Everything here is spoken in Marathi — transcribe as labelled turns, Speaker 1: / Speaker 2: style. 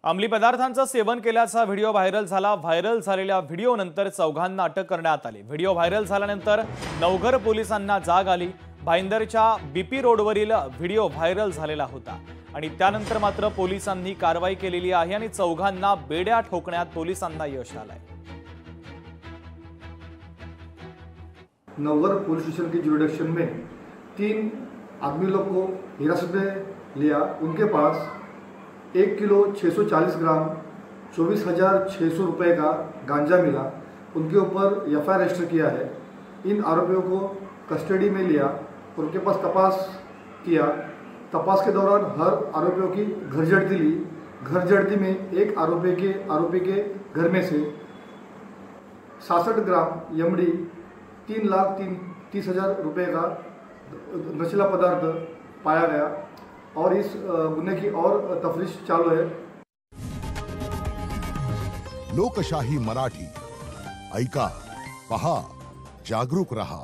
Speaker 1: अंमली पदार्थांचं सेवन केल्याचा व्हिडिओ व्हायरल झाला। व्हायरल झालेल्या व्हिडिओनंतर चौघांना अटक करण्यात आली। व्हिडिओ व्हायरल झाल्यानंतर नवघर पोलिसांना जाग आली। भाईंदरच्या बीपी रोडवरील व्हिडिओ व्हायरल झालेला होता आणि त्यानंतर मात्र पोलिसांनी कारवाई केलेली आहे आणि चौघांना बेड्या ठोकण्यात पोलिसांना यश आलंय।
Speaker 2: नवघर पुलिस स्टेशन की जुरिडिक्शन में 3 आदमी लोग को हिरासत में लिया। उनके पास 1 किलो 640 ग्राम 24,600 रुपये का गांजा मिला। उनके ऊपर एफआईआर रजिस्टर किया है। इन आरोपियों को कस्टडी में लिया और उनके पास तपास किया। तपास के दौरान हर आरोपियों की घर जड़ती ली। घर जड़ती में एक आरोपी के घर में से 66 ग्राम यमड़ी 3,30,000 रुपये का नशीला पदार्थ पाया गया और इस गुन्हे की और तफ्तीश चालू है।
Speaker 3: लोकशाही मराठी ऐका, पहा, जागरूक रहा।